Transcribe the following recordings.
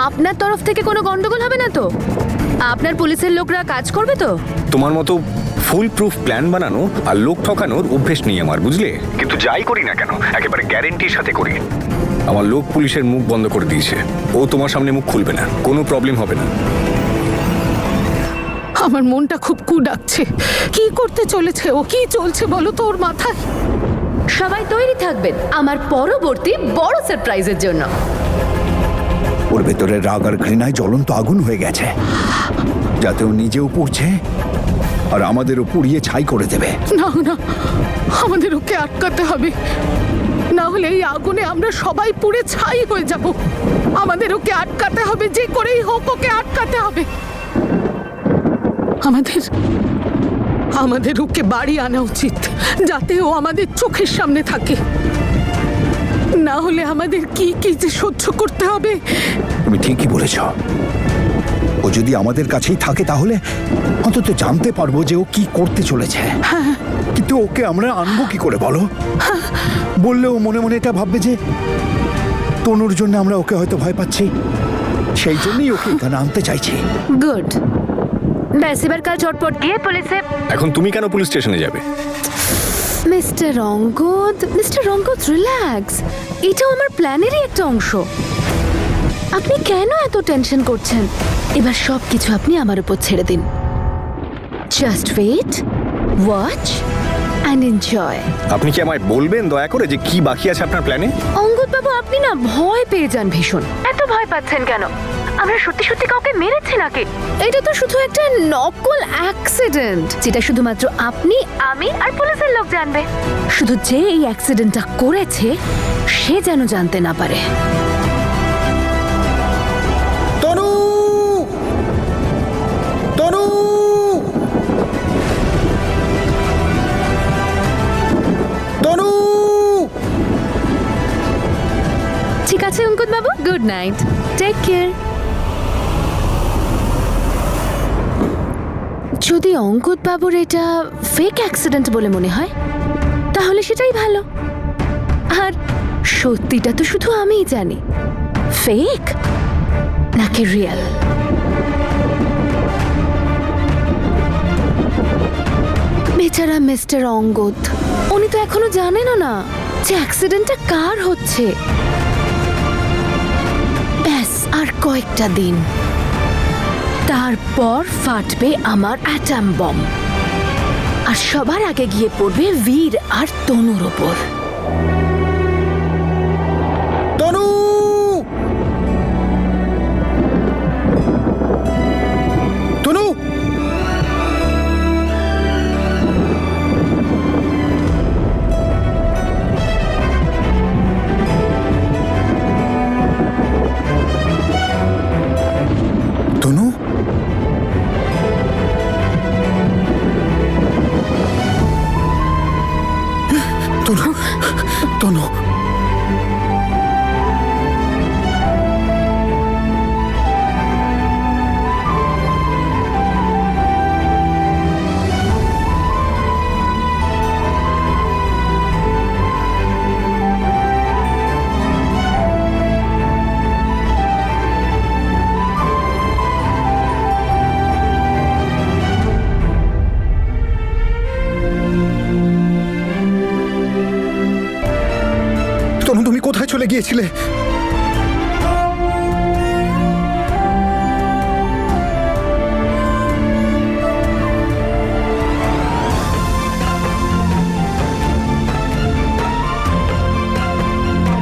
আপনার তরফ থেকে কোনো গন্ডগোল হবে না তো? আপনার পুলিশের লোকরা কাজ করবে তো? তোমার মতো ফুল প্রুফ প্ল্যান বানানো আর লোক ঠকানোর অভ্যেস নেই আমার, বুঝলে? কিন্তু যাই করি না কেন একেবারে গ্যারেন্টির সাথে করি। আমার লোক পুলিশের মুখ বন্ধ করে দিয়েছে, ও তোমার সামনে মুখ খুলবে না, কোনো প্রবলেম হবে না। আমার মনটা খুব কু ডাকছে। কি করতে চলেছে ও? কি চলছে বলো তো ওর মাথায়? সবাই তৈরি থাকবেন আমার পরবর্তী বড় সারপ্রাইজের জন্য। ওর ভেতরে রাগ আর ঘৃণায় জ্বলন্ত আগুন হয়ে গেছে, যাতে ও নিজেও পুড়ছে আর আমাদেরও পুড়িয়ে ছাই করে দেবে। না না, আমাদের ওকে আটকাতে হবে, না হলে এই আগুনে আমরা সবাই পুড়ে ছাই হয়ে যাব। আমাদের ওকে আটকাতে হবে, যে করেই হোক ওকে আটকাতে হবে। আমাদের ওকে বাড়ি আনা উচিত, যাতে ও আমাদের চোখের সামনে থাকে। না হলে আমাদের কি কি যে সহ্য করতে হবে। তুমি ঠিকই বলেছ, ও যদি আমাদের কাছেই থাকে তাহলে অন্তত জানতে পারবো যে ও কি করতে চলেছে। কিন্তু ওকে আমরা আনবো কি করে বলো? বললে ও মনে মনে এটা ভাববে যে তনুর জন্য আমরা ওকে হয়তো ভয় পাচ্ছি, সেই জন্যই ওকে এখানে আনতে চাইছি। গুড। ব্যাস, এবার কাল চটপট গিয়ে পুলিশে। এখন তুমি কেন পুলিশ স্টেশনে যাবে? মিস্টার রঙ্গদ রিল্যাক্স, এটাও আমার প্ল্যানেরই একটা অংশ। আপনি কেন এত টেনশন করছেন? এবার সব কিছু আপনি আমার উপর ছেড়ে দিন। Just wait, watch and enjoy. আপনি কি আমায় বলবেন দয়া করে যে কি বাকি আছে আপনার প্ল্যানে? অঙ্গদ বাবু, আপনি না ভয় পেয়ে যান ভীষণ। এত ভয় পাচ্ছেন কেন? আমরা সত্যি সত্যি কাউকে মেরেছি নাকি? এটা তো শুধু একটা নকল অ্যাক্সিডেন্ট, যেটা শুধুমাত্র আপনি, আমি আর পুলিশের লোক জানবে। শুধু যে এই অ্যাক্সিডেন্টটা করেছে সে যেন জানতে না পারে। তনু! তনু! তনু! ঠিক আছে অঙ্গদ বাবু, গুড নাইট, টেক কেয়ার। যদি অঙ্গদ বাবুর এটা ফেক অ্যাক্সিডেন্ট বলে মনে হয় তাহলে সেটাই ভালো। আর সত্যিটা তো শুধু আমিই জানি, ফেক নাকি রিয়েল। বেচারা মিস্টার অঙ্গদ, উনি তো এখনো জানেনও না যে অ্যাক্সিডেন্টটা কার হচ্ছে। ব্যাস আর কয়েকটা দিন, তারপর ফাটবে আমার অ্যাটম বম, আর সবার আগে গিয়ে পড়বে বীর আর তনুর ওপর। তনু! তনু! তনু! তনু! তনু! তনু, তুমি কোথায় চলে গিয়েছিলে?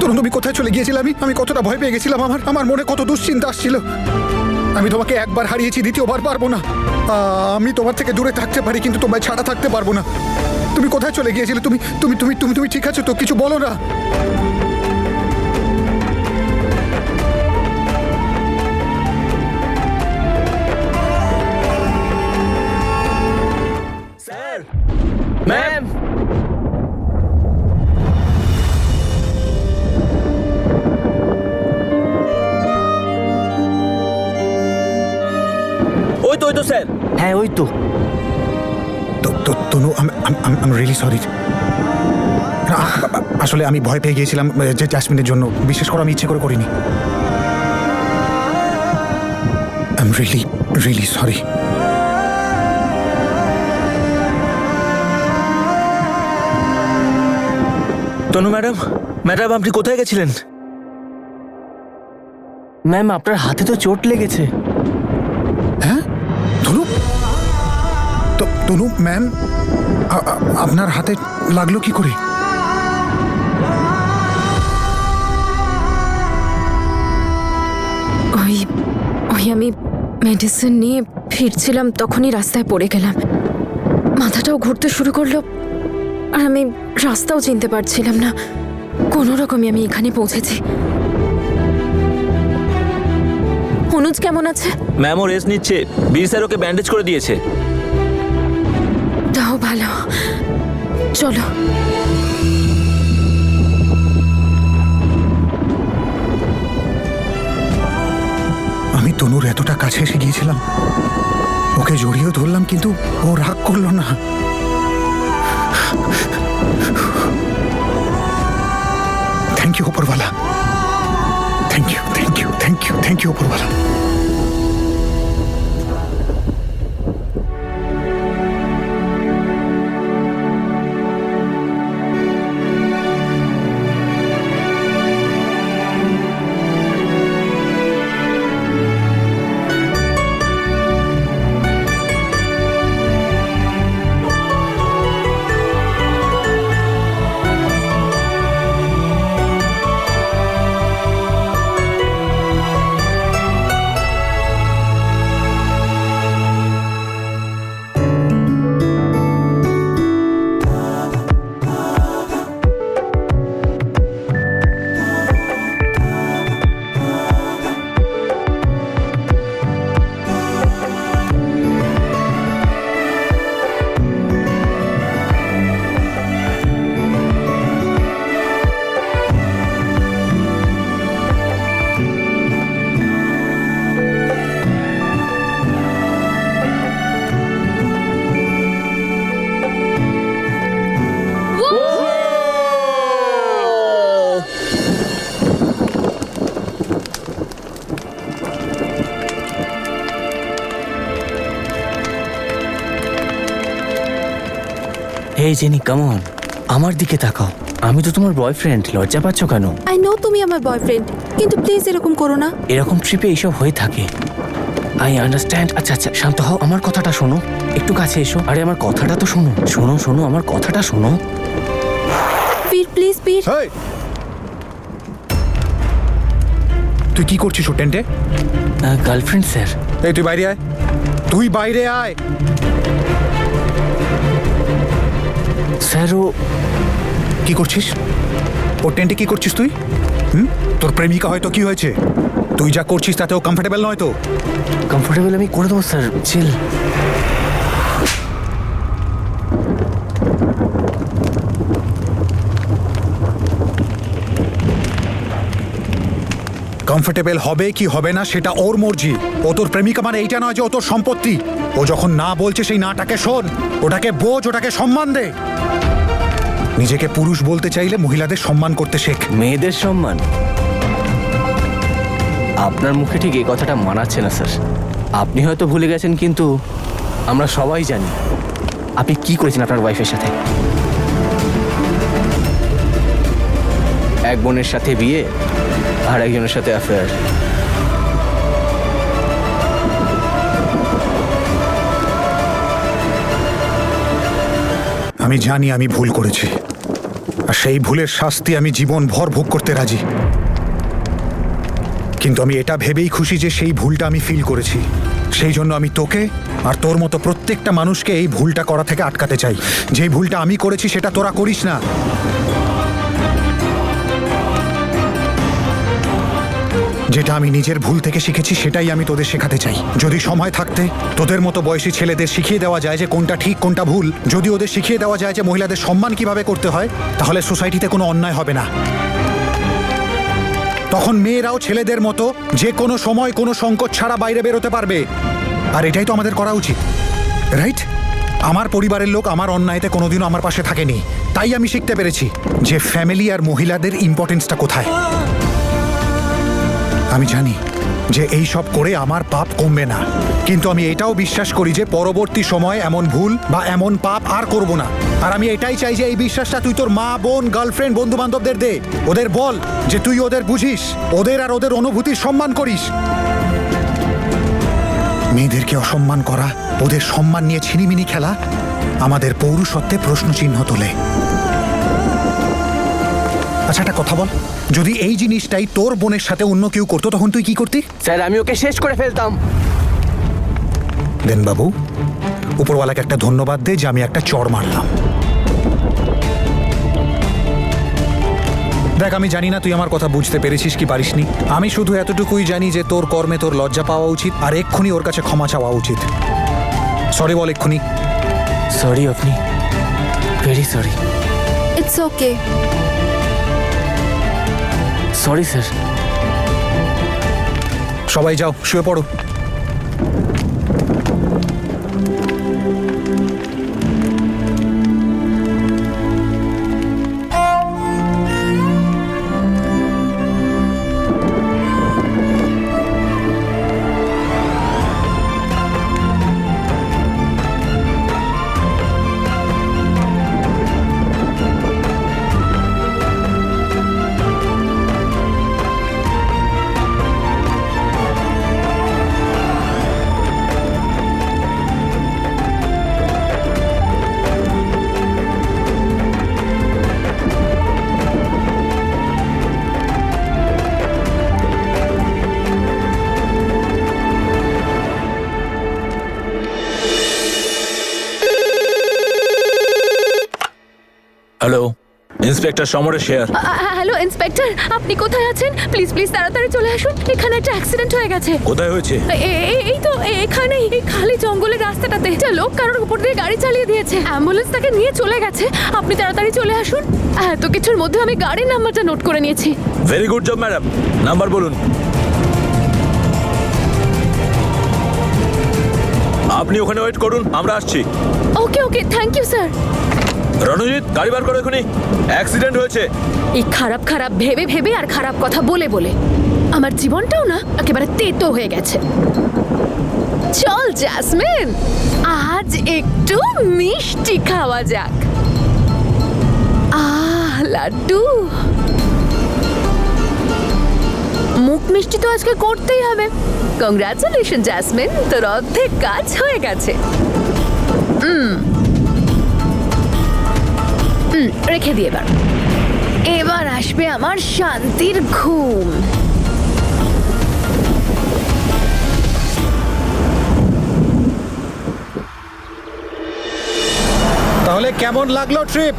তনু, তুমি কোথায় চলে গিয়েছিলে? আমি কতটা ভয় পেয়ে গেছিলাম, আমার মনে কত দুশ্চিন্তা আসছিল। আমি তোমাকে একবার হারিয়েছি, দ্বিতীয়বার পারবো না। আমি তোমার থেকে দূরে থাকতে পারি, কিন্তু তোমায় ছাড়া থাকতে পারবো না। তুমি কোথায় চলে গিয়েছিলে? তুমি তুমি তুমি তুমি তুমি ঠিক আছো তো? কিছু বলো না। স্যার, ম্যাম, ওই তো স্যার। হ্যাঁ ওই তো। তনু, আমি রিয়েলি সরি। আসলে আমি ভয় পেয়ে গিয়েছিলাম যে জ্যাসমিনের জন্য। বিশেষ করে আমি ইচ্ছে করে করিনি। I'm really, really sorry. Tanu madam, madam আপনি কোথায় গেছিলেন? ম্যাম আপনার হাতে তো চোট লেগেছে। হ্যাঁ তনু, তনু ম্যাম, আপনার হাতে লাগলো কি করে? ওই আমি মেডিসিন নিয়ে ফিরছিলাম, তখনই রাস্তায় পড়ে গেলাম। মাথাটাও ঘুরতে শুরু করলো, আর আমি রাস্তাও চিনতে পারছিলাম না। কোনো রকমে আমি এখানে পৌঁছেছি। অনুজ কেমন আছে? ম্যাম ও রেস্ট নিচ্ছে, বীর স্যার ওকে ব্যান্ডেজ করে দিয়েছে। তাও ভালো, চলো। আমি তনুর এতটা কাছে এসে গিয়েছিলাম, ওকে জড়িয়েও ধরলাম, কিন্তু ও রাগ করলো না। থ্যাংক ইউ উপরওয়ালা, thank you, thank you, thank you, thank you উপরওয়ালা। এই জেনি কাম অন, আমার দিকে তাকাও। আমি তো তোমার বয়ফ্রেন্ড, লজ্জা পাচ্ছ কেন? আই নো তুমি আমার বয়ফ্রেন্ড, কিন্তু প্লিজ এরকম করো না। এরকম ট্রিপে এইসব হয়ে থাকে। I understand. আচ্ছা আচ্ছা শান্ত হও, আমার কথাটা শোনো, একটু কাছে এসো। আরে আমার কথাটা তো শোনো, শোনো শোনো, আমার কথাটা শোনো। বীর প্লিজ বীর। তুই কি করছিস ও টেন্টে? Girlfriend sir. এই তুই বাইরে আয়, তুই বাইরে আয়। স্যার ও কি করছিস ও টেন্টে? কি করছিস তুই? তোর প্রেমিকা হয়তো, কি হয়েছে? তুই যা করছিস তাতে ও কমফোর্টেবল নয় তো? কমফোর্টেবল আমি করে দেবো স্যার, চিল। কমফোর্টেবল হবে কি হবে না সেটা ওর মর্জি। ও তোর প্রেমিকা মানে এইটা নয় যে ও তোর সম্পত্তি। ও যখন না বলছে সেই নাটাকে শোন, ওটাকে বোঝ, ওটাকে সম্মান দে। নিজেকে পুরুষ বলতে চাইলে মহিলাদের সম্মান করতে শেখ। মেয়েদের সম্মান? আপনার মুখে ঠিক এই কথাটা মানাচ্ছে না স্যার। আপনি হয়তো ভুলে গেছেন, কিন্তু আমরা সবাই জানি আপনি কি করেছেন আপনার ওয়াইফের সাথে। এক বোনের সাথে বিয়ে, আর একজনের সাথে অ্যাফেয়ার। আমি জানি আমি ভুল করেছি, আর সেই ভুলের শাস্তি আমি জীবন ভর ভোগ করতে রাজি। কিন্তু আমি এটা ভেবেই খুশি যে সেই ভুলটা আমি ফিল করেছি। সেই জন্য আমি তোকে আর তোর মতো প্রত্যেকটা মানুষকে এই ভুলটা করা থেকে আটকাতে চাই। যেই ভুলটা আমি করেছি সেটা তোরা করিস না। যেটা আমি নিজের ভুল থেকে শিখেছি সেটাই আমি তোদের শেখাতে চাই। যদি সময় থাকতে তোদের মতো বয়সী ছেলেদের শিখিয়ে দেওয়া যায় যে কোনটা ঠিক কোনটা ভুল, যদি ওদের শিখিয়ে দেওয়া যায় যে মহিলাদের সম্মান কিভাবে করতে হয়, তাহলে সোসাইটিতে কোনো অন্যায় হবে না। তখন মেয়েরাও ছেলেদের মতো যে কোনো সময় কোনো সংকট ছাড়া বাইরে বেরোতে পারবে। আর এটাই তো আমাদের করা উচিত, রাইট? আমার পরিবারের লোক আমার অন্যায়তে কোনোদিনও আমার পাশে থাকেনি, তাই আমি শিখতে পেরেছি যে ফ্যামিলি আর মহিলাদের ইম্পর্টেন্সটা কোথায়। আমি জানি যে এই সব করে আমার পাপ কমবে না, কিন্তু আমি এটাও বিশ্বাস করি যে পরবর্তী সময়ে এমন ভুল বা এমন পাপ আর করব না। আর আমি এটাই চাই যে এই বিশ্বাসটা তুই তোর মা, বোন, গার্লফ্রেন্ড, বন্ধু বান্ধবদের দে। ওদের বল যে তুই ওদের বুঝিস, ওদের আর ওদের অনুভূতির সম্মান করিস। মেয়েদেরকে অসম্মান করা, ওদের সম্মান নিয়ে ছিনিমিনি খেলা আমাদের পৌরুষত্বে প্রশ্নচিহ্ন তোলে। আচ্ছা একটা কথা বল, যদি এই জিনিসটাই তোর বোনের সাথে অন্য কেউ করতো তখন তুই কি করতি? স্যার আমি ওকে শেষ করে ফেলতাম। দেন বাবু, উপরওয়ালাকে একটা ধন্যবাদ দে যে আমি একটা চড় মারলাম। দেখ, আমি জানি না তুই আমার কথা বুঝতে পেরেছিস কি পারিসনি। আমি শুধু এতটুকুই জানি যে তোর কর্মে তোর লজ্জা পাওয়া উচিত আর এক্ষুনি ওর কাছে ক্ষমা চাওয়া উচিত। সরি বল এক্ষুনি। সরি আপনি, very sorry. It's okay. Sorry sir. সবাই যাও, শুয়ে পড়ো। Hello, inspector Samaresh share. Hello inspector, আপনি কোথায় আছেন? প্লিজ প্লিজ তাড়াতাড়ি চলে আসুন, এখানে একটা অ্যাক্সিডেন্ট হয়ে গেছে। কোথায় হয়েছে? এই তো এখানেই, এই খালি জঙ্গলের রাস্তাটাতে একটা লোক কারোর উপর দিয়ে গাড়ি চালিয়ে দিয়েছে। অ্যাম্বুলেন্স তাকে নিয়ে চলে গেছে। আপনি তাড়াতাড়ি চলে আসুন। এত কিছুর মধ্যে আমি গাড়ির নাম্বারটা নোট করে নিয়েছি। Very good job madam, number বলুন। আপনি ওখানে ওয়েট করুন, আমরা আসছি। ওকে ওকে, থ্যাংক ইউ স্যার। রণজিৎ, গাড়ি বার করো এখনই, অ্যাক্সিডেন্ট হয়েছে। এই খারাপ খারাপ ভেবে ভেবে আর খারাপ কথা বলে বলে আমার জীবনটাও না একেবারে তেতো হয়ে গেছে। চল জ্যাসমিন, আজ একটু মিষ্টি খাওয়া যাক। লাড্ডু, মুখ মিষ্টি তো আজকে করতেই হবে। কংগ্রাচুলেশন জ্যাসমিন, তোর অর্ধেক কাজ হয়ে গেছে। রেখে দিয়ে এবার আসবে আমার শান্তির ঘুম। তাহলে কেমন লাগলো ট্রিপ?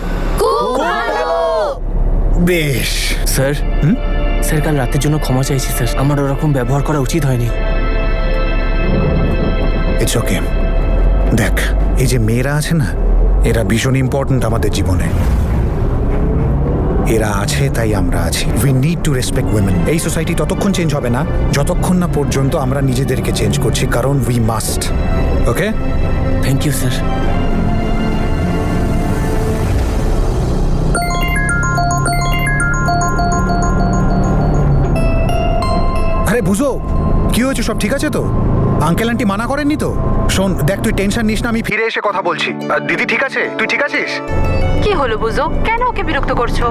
বেশ। স্যার, স্যার কাল রাতের জন্য ক্ষমা চাইছি স্যার, আমার ওরকম ব্যবহার করা উচিত হয়নি। It's okay. দেখ, এই যে মেয়েরা আছে না, এরা ভীষণ ইম্পর্ট্যান্ট আমাদের জীবনে। এরা আছে তাই আমরা আছি। We need to respect women. এই সোসাইটি ততক্ষণ চেঞ্জ হবে না যতক্ষণ না পর্যন্ত আমরা নিজেদেরকে চেঞ্জ করছি, কারণ we must. Okay, thank you sir. আরে বুঝো, কি হয়েছে? সব ঠিক আছে তো? আঙ্কেল আন্টি মানা করেননি তো? শোন, দেখ তুই টেনশন নিস না, আমি ফিরে এসে কথা বলছি। দিদি ঠিক আছে? তুই ঠিক আছিস? কি হলো বুঝো, কেন ওকে বিরক্ত করছো?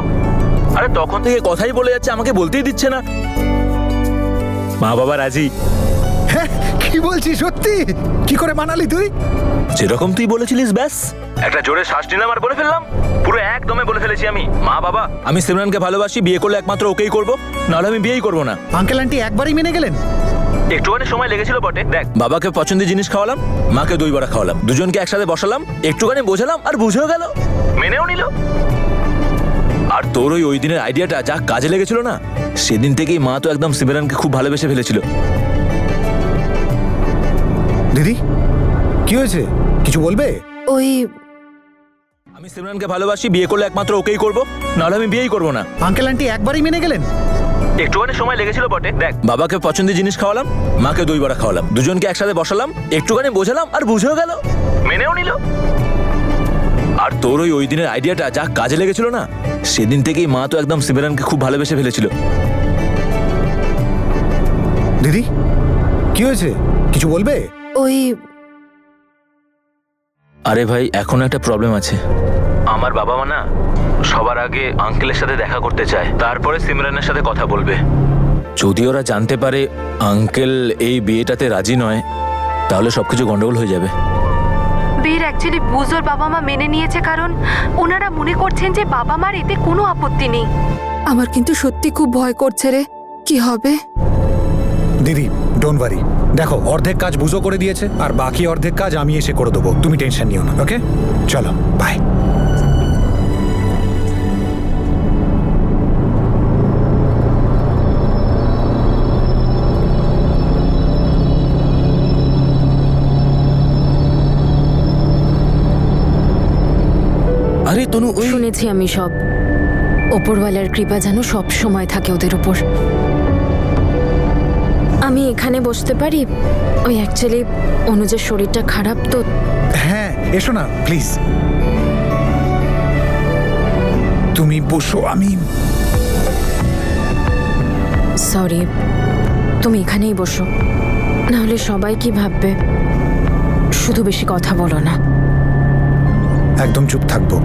আরে তখন থেকে কথাই বলে যাচ্ছে, আমাকে বলতেই দিচ্ছে না। মা বাবা রাজি। হ্যাঁ, কি বলছিস? সত্যি? কি করে মানালি তুই? যেরকম তুই বলেছিলিস ব্যাস, একটা জোরে শ্বাস নিলাম আর বলে ফেললাম। পুরো একদমে বলে ফেলেছি আমি। মা বাবা, আমি সিমরানকে ভালোবাসি, বিয়ে করলে একমাত্র ওকেই করবো, নাহলে আমি বিয়েই করবো না। আঙ্কেল আন্টি একবারই মেনে গেলেন? একটুখানি সময় লেগেছিল বটে। দেখ, বাবাকে পছন্দের জিনিস খাওয়ালাম, মাকে দই বড়া খাওয়ালাম, দুজনকে একসাথে বসালাম, একটুখানি বোঝালাম আর বুঝেও গেল, মেনেও নিল। আর তোর ওই দিনের আইডিয়াটা যা কাজে লেগেছিল না, সেদিন থেকেই মা তো একদম সিমরানকে খুব ভালোবেসে ফেলেছিল। দিদি, কি হয়েছে? কিছু বলবে? ওই আমি সিমরানকে ভালোবাসি, বিয়ে করলে একমাত্র ওকেই করবো, নাহলে আমি বিয়েই করবো না। আঙ্কেল আন্টি একবারই মেনে গেলেন? একটুখানি সময় লেগেছিল বটে। দেখ, বাবাকে পছন্দের জিনিস খাওয়ালাম, মাকে দই বড়া খাওয়ালাম, দুজনকে একসাথে বসালাম, একটুখানি বোঝালাম আর বুঝেও গেল, মেনেও নিল। আর তোর ওই দিনের আইডিয়াটা যা কাজে লেগেছিল না, সেদিন থেকেই মা তো একদম সিমরানকে খুব ভালোবেসে ফেলেছিল। দিদি কি হয়েছে, কিছু বলবে? ওই আরে ভাই, এখন একটা প্রবলেম আছে। আমার বাবা মা না সবার আগে আঙ্কেলের সাথে দেখা করতে চায়, তারপরে সিমরানের সাথে কথা বলবে। যদি ওরা জানতে পারে আঙ্কেল এই বিয়েটাতে রাজি নয়, তাহলে সবকিছু গন্ডগোল হয়ে যাবে। বীর অ্যাকচুয়ালি বুজোর বাবা মা মেনে নিয়েছে কারণ ওনারা মনে করছেন যে বাবা মার এতে কোনো আপত্তি নেই। আমার কিন্তু সত্যি খুব ভয় করছে রে, কি হবে? দিদি ডোন্ট ওয়ারি, দেখো অর্ধেক কাজ বুঝো করে দিয়েছে, আর বাকি অর্ধেক কাজ আমি এসে করে দেবো, তুমি টেনশন নিও না। ওকে চলো বাই। আরে তনু, ওই শুনেছি আমি সব। ওপরওয়ালার কৃপা যেন সব সময় থাকে ওদের উপর। আমি এখানে বসতে পারি? ওই অ্যাকচুয়ালি অনুজের শরীরটা খারাপ তো। হ্যাঁ এসো না প্লিজ, তুমি বসো। আমি সরি, তুমি এখানেই বসো, না হলে সবাই কি ভাববে। শুধু বেশি কথা বলো না। একদম চুপ থাকবো।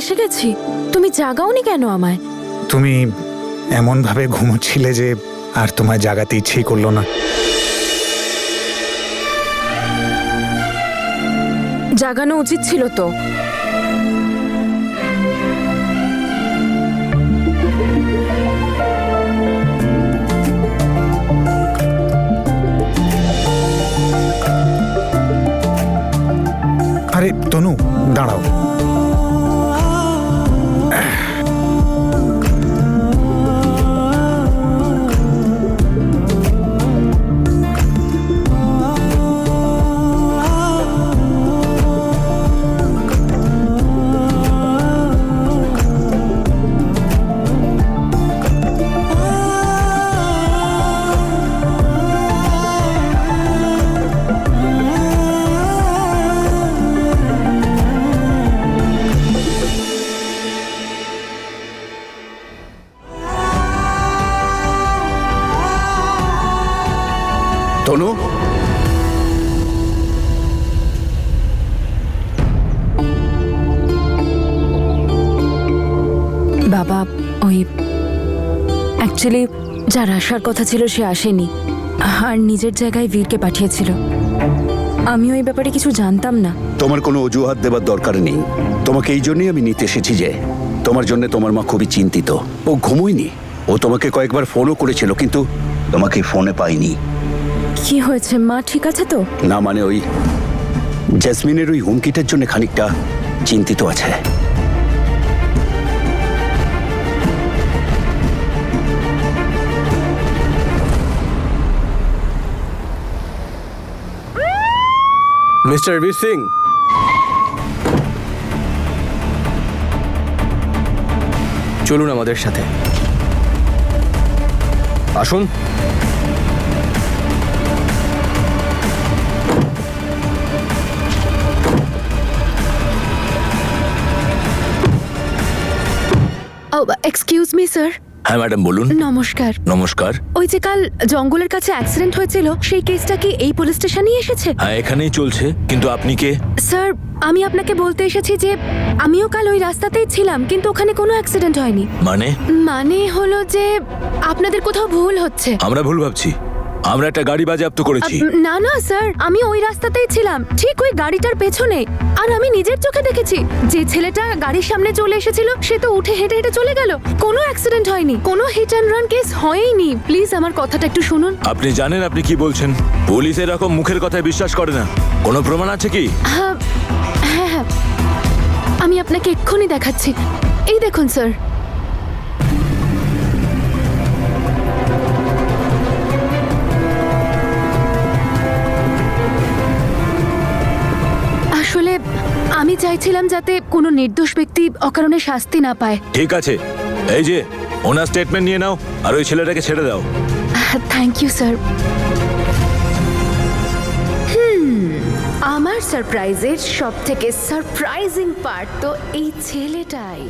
এসে গেছি। তুমি জাগাওনি কেন আমায়? তুমি এমন ভাবে ঘুমোচ্ছিলে যে আর তোমায় জাগাতে ইচ্ছেই করলো না। জাগানো উচিত ছিল তো। আরে তনু দাঁড়াও, তনু বাবা ওই অ্যাকচুয়ালি যার আসার কথা ছিল সে আসেনি আর নিজের জায়গায় বীরকে পাঠিয়েছিল। আমি ওই ব্যাপারে কিছু জানতাম না। তোমার কোনো অজুহাত দেবার দরকার নেই। তোমাকে এই জন্যই আমি নিতে এসেছি যে তোমার জন্য তোমার মা খুবই চিন্তিত। ও ঘুমোয়নি। ও তোমাকে কয়েকবার ফোনও করেছিল কিন্তু তোমাকে ফোনে পাইনি। কি হয়েছে, মা ঠিক আছে তো? না মানে ওই জেসমিনের ওই হুমকিটার জন্য খানিকটা চিন্তিত আছে। মিস্টার বীর সিং, চলুন আমাদের সাথে। আসুন। Excuse me sir. হ্যাঁ ম্যাডাম বলুন। নমস্কার। নমস্কার। ওই যে কাল জঙ্গলের কাছে অ্যাক্সিডেন্ট হয়েছিল সেই কেসটা কি এই পুলিশ স্টেশনেই এসেছে? হ্যাঁ এখানেই চলছে, কিন্তু আপনি কে? স্যার আমি আপনাকে বলতে এসেছি যে আমিও কাল ওই রাস্তাতেই ছিলাম কিন্তু ওখানে কোনো অ্যাক্সিডেন্ট হয়নি। মানে হলো যে আপনাদের কোথাও ভুল হচ্ছে। আমরা ভুল ভাবছি। আমরা একটা গাড়ি বাজেয়াপ্ত করেছি। না না স্যার, আমি ওই রাস্তাতেই ছিলাম, ঠিক ওই গাড়িটার পেছনে। আর আমি নিজের চোখে দেখেছি যে ছেলেটা গাড়ির সামনে চলে এসেছিল সে তো উঠে হেঁটে হেঁটে চলে গেল। কোনো অ্যাক্সিডেন্ট হয়নি, কোনো হিট অ্যান্ড রান কেস হয়নি। প্লিজ আমার কথাটা একটু শুনুন। আপনি জানেন আপনি কি বলছেন? পুলিশ এরকম মুখের কথায় বিশ্বাস করে না। কোনো প্রমাণ আছে কি? হ্যাঁ হ্যাঁ হ্যাঁ, আমি আপনাকে এক্ষুনি দেখাচ্ছি। এই দেখুন স্যার। আসলে আমি চাইছিলাম যাতে কোনো নির্দোষ ব্যক্তি অকারণে শাস্তি না পায়। ঠিক আছে, এই যে ওনার স্টেটমেন্ট নিয়ে নাও আর ওই ছেলেটাকে ছেড়ে দাও। Thank you sir. আমার সারপ্রাইজের সব থেকে সারপ্রাইজিং পার্ট তো এই ছেলেটাই।